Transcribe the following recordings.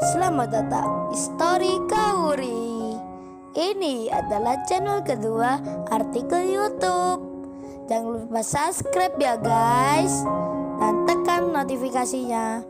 Selamat datang di Story Kauri. Ini adalah channel kedua artikel YouTube. Jangan lupa subscribe ya guys, dan tekan notifikasinya.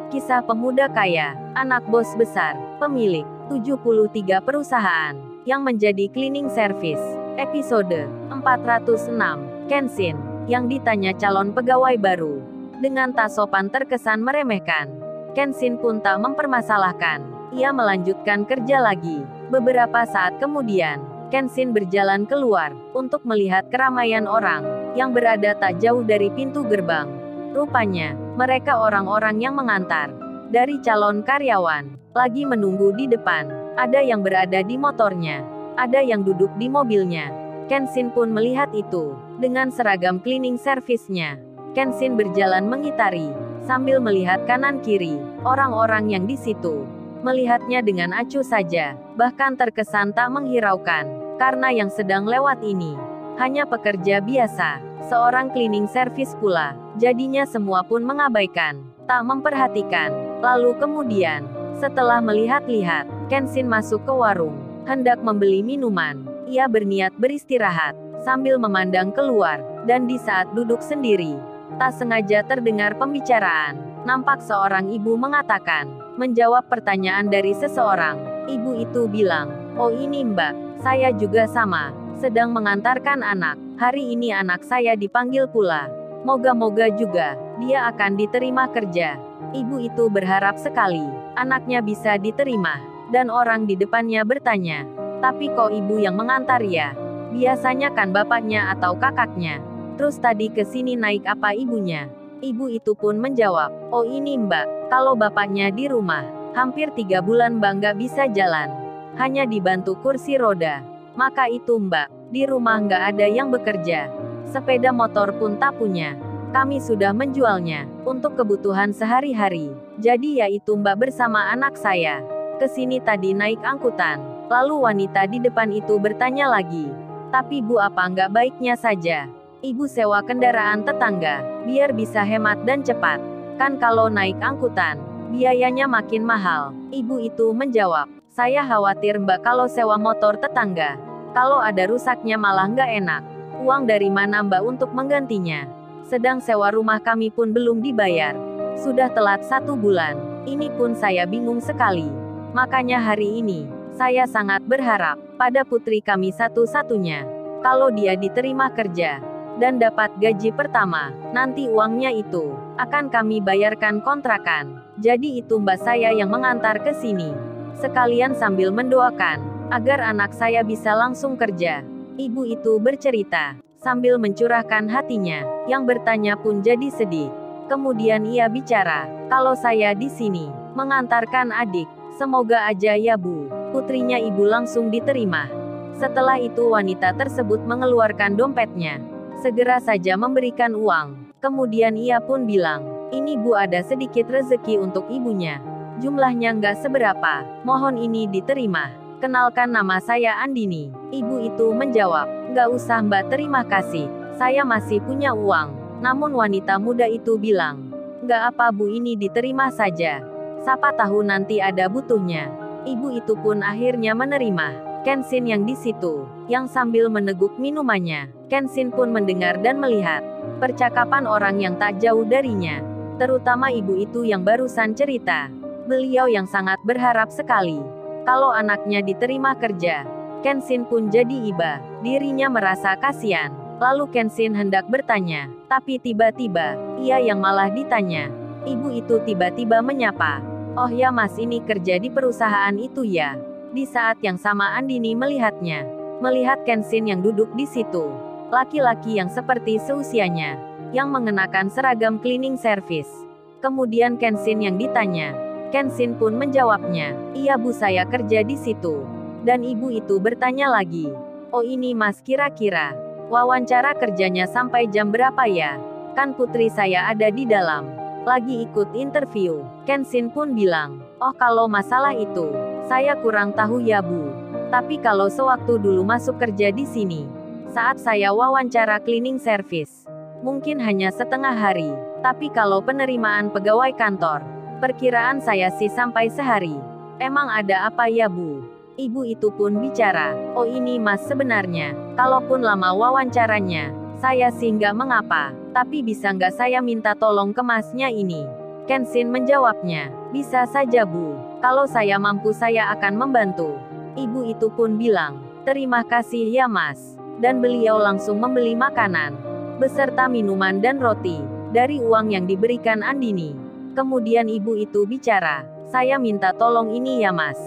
Kisah pemuda kaya, anak bos besar, pemilik 73 perusahaan, yang menjadi cleaning service. Episode 406, Kenshin, yang ditanya calon pegawai baru. Dengan tak sopan terkesan meremehkan, Kenshin pun tak mempermasalahkan. Ia melanjutkan kerja lagi. Beberapa saat kemudian, Kenshin berjalan keluar, untuk melihat keramaian orang, yang berada tak jauh dari pintu gerbang. Rupanya, mereka orang-orang yang mengantar. Dari calon karyawan, lagi menunggu di depan. Ada yang berada di motornya. Ada yang duduk di mobilnya. Kenshin pun melihat itu. Dengan seragam cleaning service-nya, Kenshin berjalan mengitari, sambil melihat kanan-kiri, orang-orang yang di situ. Melihatnya dengan acuh saja, bahkan terkesan tak menghiraukan, karena yang sedang lewat ini hanya pekerja biasa, seorang cleaning service pula. Jadinya semua pun mengabaikan, tak memperhatikan. Lalu kemudian, setelah melihat-lihat, Kenshin masuk ke warung, hendak membeli minuman. Ia berniat beristirahat, sambil memandang keluar, dan di saat duduk sendiri, tak sengaja terdengar pembicaraan. Nampak seorang ibu mengatakan, menjawab pertanyaan dari seseorang. Ibu itu bilang, "Oh ini Mbak, saya juga sama, sedang mengantarkan anak. Hari ini anak saya dipanggil pula. Moga-moga juga, dia akan diterima kerja." Ibu itu berharap sekali, anaknya bisa diterima. Dan orang di depannya bertanya, "Tapi kok ibu yang mengantar ya? Biasanya kan bapaknya atau kakaknya. Terus tadi ke sini naik apa ibunya?" Ibu itu pun menjawab, "Oh ini Mbak, kalau bapaknya di rumah, hampir 3 bulan Mbak nggak bisa jalan. Hanya dibantu kursi roda. Maka itu Mbak, di rumah nggak ada yang bekerja. Sepeda motor pun tak punya. Kami sudah menjualnya, untuk kebutuhan sehari-hari. Jadi yaitu Mbak bersama anak saya kesini tadi naik angkutan." Lalu wanita di depan itu bertanya lagi, "Tapi Bu, apa nggak baiknya saja Ibu sewa kendaraan tetangga, biar bisa hemat dan cepat. Kan kalau naik angkutan, biayanya makin mahal." Ibu itu menjawab, "Saya khawatir Mbak kalau sewa motor tetangga. Kalau ada rusaknya malah nggak enak. Uang dari mana Mbak untuk menggantinya? Sedang sewa rumah kami pun belum dibayar. Sudah telat 1 bulan. Ini pun saya bingung sekali. Makanya hari ini, saya sangat berharap pada putri kami satu-satunya. Kalau dia diterima kerja dan dapat gaji pertama, nanti uangnya itu akan kami bayarkan kontrakan. Jadi itu Mbak saya yang mengantar ke sini. Sekalian sambil mendoakan agar anak saya bisa langsung kerja." Ibu itu bercerita sambil mencurahkan hatinya. Yang bertanya pun jadi sedih. Kemudian ia bicara, "Kalau saya di sini mengantarkan adik, semoga aja ya Bu, putrinya Ibu langsung diterima." Setelah itu wanita tersebut mengeluarkan dompetnya, segera saja memberikan uang. Kemudian ia pun bilang, "Ini Bu, ada sedikit rezeki untuk ibunya. Jumlahnya nggak seberapa, mohon ini diterima. Kenalkan nama saya Andini." Ibu itu menjawab, "Nggak usah Mbak, terima kasih. Saya masih punya uang." Namun wanita muda itu bilang, "Nggak apa Bu, ini diterima saja. Siapa tahu nanti ada butuhnya." Ibu itu pun akhirnya menerima Kenshin yang di situ, yang sambil meneguk minumannya. Kenshin pun mendengar dan melihat percakapan orang yang tak jauh darinya, terutama ibu itu yang barusan cerita. Beliau yang sangat berharap sekali kalau anaknya diterima kerja. Kenshin pun jadi iba, dirinya merasa kasihan. Lalu Kenshin hendak bertanya, tapi tiba-tiba, ia yang malah ditanya. Ibu itu tiba-tiba menyapa, "Oh ya Mas, ini kerja di perusahaan itu ya?" Di saat yang sama Andini melihatnya. Melihat Kenshin yang duduk di situ. Laki-laki yang seperti seusianya, yang mengenakan seragam cleaning service. Kemudian Kenshin yang ditanya. Kenshin pun menjawabnya, "Iya Bu, saya kerja di situ." Dan ibu itu bertanya lagi, "Oh ini Mas, kira-kira wawancara kerjanya sampai jam berapa ya? Kan putri saya ada di dalam, lagi ikut interview." Kenshin pun bilang, "Oh kalau masalah itu, saya kurang tahu ya Bu. Tapi kalau sewaktu dulu masuk kerja di sini, saat saya wawancara cleaning service, Mungkin hanya setengah hari. Tapi kalau penerimaan pegawai kantor, perkiraan saya sih sampai sehari. Emang ada apa ya Bu? Ibu itu pun bicara. Oh ini Mas sebenarnya, kalaupun lama wawancaranya, saya sih nggak mengapa. Tapi bisa nggak saya minta tolong ke Masnya ini? Kenshin menjawabnya. Bisa saja Bu. Kalau saya mampu saya akan membantu. Ibu itu pun bilang, terima kasih ya Mas. Dan beliau langsung membeli makanan, beserta minuman dan roti, dari uang yang diberikan Andini. Kemudian ibu itu bicara, saya minta tolong ini ya Mas.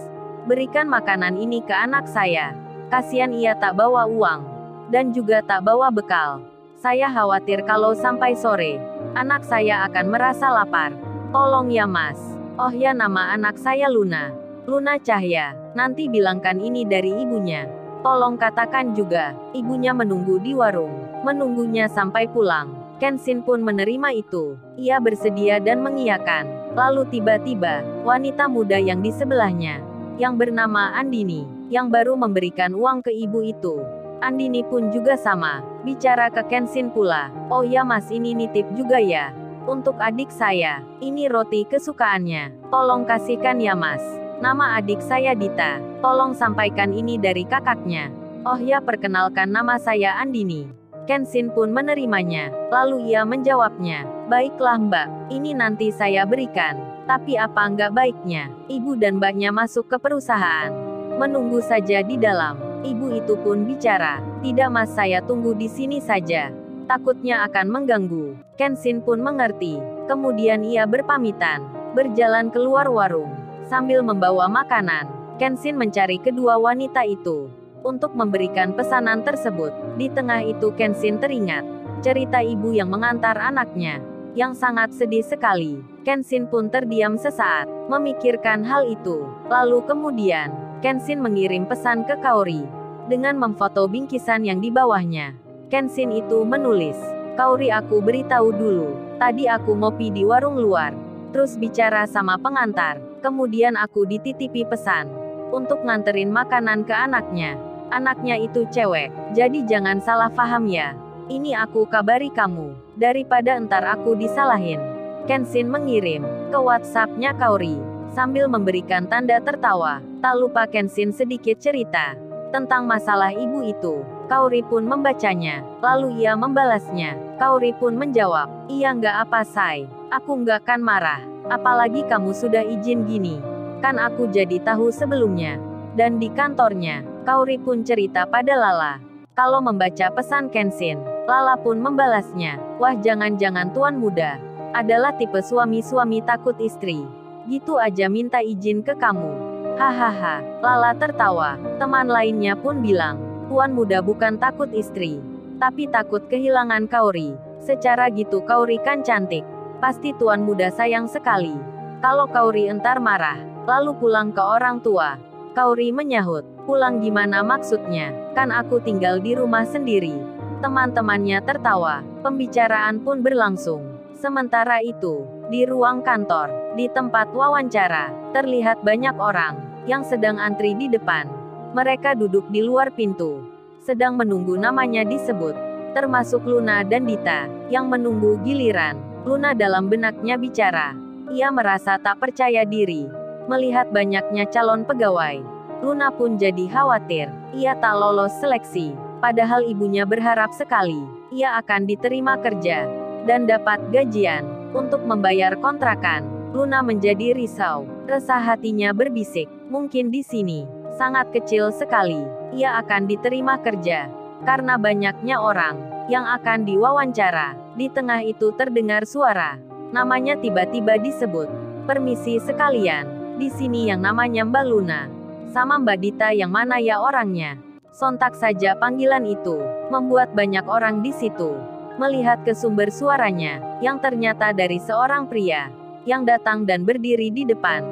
Berikan makanan ini ke anak saya. Kasihan ia tak bawa uang. Dan juga tak bawa bekal. Saya khawatir kalau sampai sore, anak saya akan merasa lapar. Tolong ya Mas. Oh ya nama anak saya Luna. Luna Cahya. Nanti bilangkan ini dari ibunya. Tolong katakan juga, ibunya menunggu di warung. Menunggunya sampai pulang. Kenshin pun menerima itu. Ia bersedia dan mengiyakan. Lalu tiba-tiba, wanita muda yang di sebelahnya, yang bernama Andini, yang baru memberikan uang ke ibu itu. Andini pun juga sama, bicara ke Kenshin pula. Oh ya Mas ini nitip juga ya. Untuk adik saya, ini roti kesukaannya. Tolong kasihkan ya Mas. Nama adik saya Dita. Tolong sampaikan ini dari kakaknya. Oh ya perkenalkan nama saya Andini. Kenshin pun menerimanya. Lalu ia menjawabnya. Baiklah Mbak, ini nanti saya berikan. Tapi apa nggak baiknya, ibu dan mbaknya masuk ke perusahaan. Menunggu saja di dalam. Ibu itu pun bicara. Tidak Mas saya tunggu di sini saja. Takutnya akan mengganggu. Kenshin pun mengerti. Kemudian ia berpamitan, berjalan keluar warung, sambil membawa makanan. Kenshin mencari kedua wanita itu, untuk memberikan pesanan tersebut. Di tengah itu Kenshin teringat, cerita ibu yang mengantar anaknya, yang sangat sedih sekali. Kenshin pun terdiam sesaat, memikirkan hal itu. Lalu kemudian, Kenshin mengirim pesan ke Kaori, dengan memfoto bingkisan yang di bawahnya. Kenshin itu menulis, Kaori aku beritahu dulu, tadi aku ngopi di warung luar, terus bicara sama pengantar, kemudian aku dititipi pesan, untuk nganterin makanan ke anaknya. Anaknya itu cewek, jadi jangan salah paham ya. Ini aku kabari kamu, daripada entar aku disalahin. Kenshin mengirim ke WhatsApp-nya Kaori, sambil memberikan tanda tertawa. Tak lupa Kenshin sedikit cerita tentang masalah ibu itu. Kaori pun membacanya, lalu ia membalasnya. Kaori pun menjawab, iya nggak apa say, aku nggak akan marah, apalagi kamu sudah izin gini. Kan aku jadi tahu sebelumnya. Dan di kantornya, Kaori pun cerita pada Lala. Kalau membaca pesan Kenshin, Lala pun membalasnya, wah jangan-jangan tuan muda adalah tipe suami-suami takut istri. Gitu aja minta izin ke kamu. Hahaha, Lala tertawa. Teman lainnya pun bilang, tuan muda bukan takut istri, tapi takut kehilangan Kaori. Secara gitu Kaori kan cantik. Pasti tuan muda sayang sekali. Kalau Kaori entar marah, lalu pulang ke orang tua. Kaori menyahut, pulang gimana maksudnya? Kan aku tinggal di rumah sendiri. Teman-temannya tertawa. Pembicaraan pun berlangsung. Sementara itu, di ruang kantor, di tempat wawancara, terlihat banyak orang yang sedang antri di depan. Mereka duduk di luar pintu, sedang menunggu namanya disebut, termasuk Luna dan Dita, yang menunggu giliran. Luna dalam benaknya bicara. Ia merasa tak percaya diri, melihat banyaknya calon pegawai. Luna pun jadi khawatir, ia tak lolos seleksi. Padahal ibunya berharap sekali, ia akan diterima kerja, dan dapat gajian, untuk membayar kontrakan. Luna menjadi risau, resah hatinya berbisik, mungkin di sini sangat kecil sekali, ia akan diterima kerja, karena banyaknya orang yang akan diwawancara. Di tengah itu terdengar suara, namanya tiba-tiba disebut. Permisi sekalian, di sini yang namanya Mbak Luna, sama Mbak Dita yang mana ya orangnya? Sontak saja panggilan itu, membuat banyak orang di situ melihat ke sumber suaranya, yang ternyata dari seorang pria, yang datang dan berdiri di depan.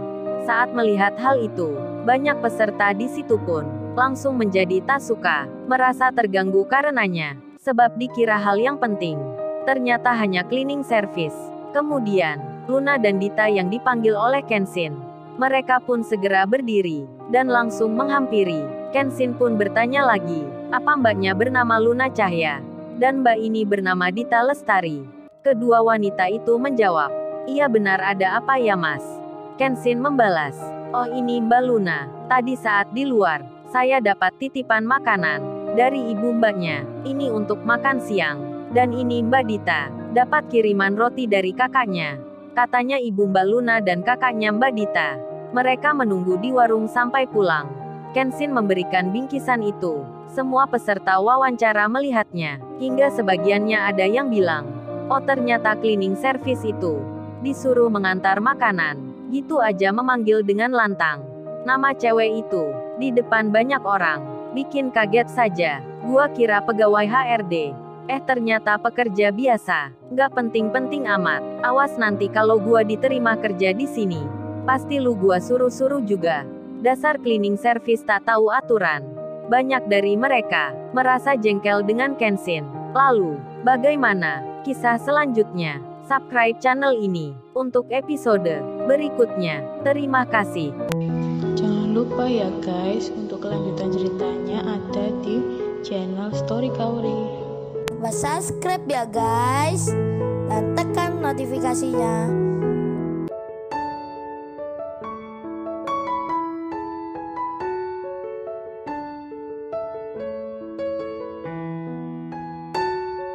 Saat melihat hal itu, banyak peserta di situ pun langsung menjadi tak suka, merasa terganggu karenanya, sebab dikira hal yang penting. Ternyata hanya cleaning service. Kemudian, Luna dan Dita yang dipanggil oleh Kenshin. Mereka pun segera berdiri, dan langsung menghampiri. Kenshin pun bertanya lagi, apa mbaknya bernama Luna Cahya? Dan mbak ini bernama Dita Lestari. Kedua wanita itu menjawab, iya benar, ada apa ya mas? Kenshin membalas, oh ini Mbak Luna, tadi saat di luar, saya dapat titipan makanan dari ibu mbaknya, ini untuk makan siang. Dan ini Mbak Dita, dapat kiriman roti dari kakaknya. Katanya ibu Mbak Luna dan kakaknya Mbak Dita. Mereka menunggu di warung sampai pulang. Kenshin memberikan bingkisan itu. Semua peserta wawancara melihatnya, hingga sebagiannya ada yang bilang, oh ternyata cleaning service itu disuruh mengantar makanan. Gitu aja memanggil dengan lantang nama cewek itu di depan banyak orang. Bikin kaget saja. Gua kira pegawai HRD. Ternyata pekerja biasa. Nggak penting-penting amat. Awas nanti kalau gua diterima kerja di sini. Pasti lu gua suruh-suruh juga. Dasar cleaning service tak tahu aturan. Banyak dari mereka merasa jengkel dengan Kenshin. Lalu, bagaimana kisah selanjutnya? Subscribe channel ini untuk episode berikutnya. Terima kasih. Jangan lupa ya guys, untuk kelanjutan ceritanya ada di channel Story Kauri. Lupa subscribe ya guys, dan tekan notifikasinya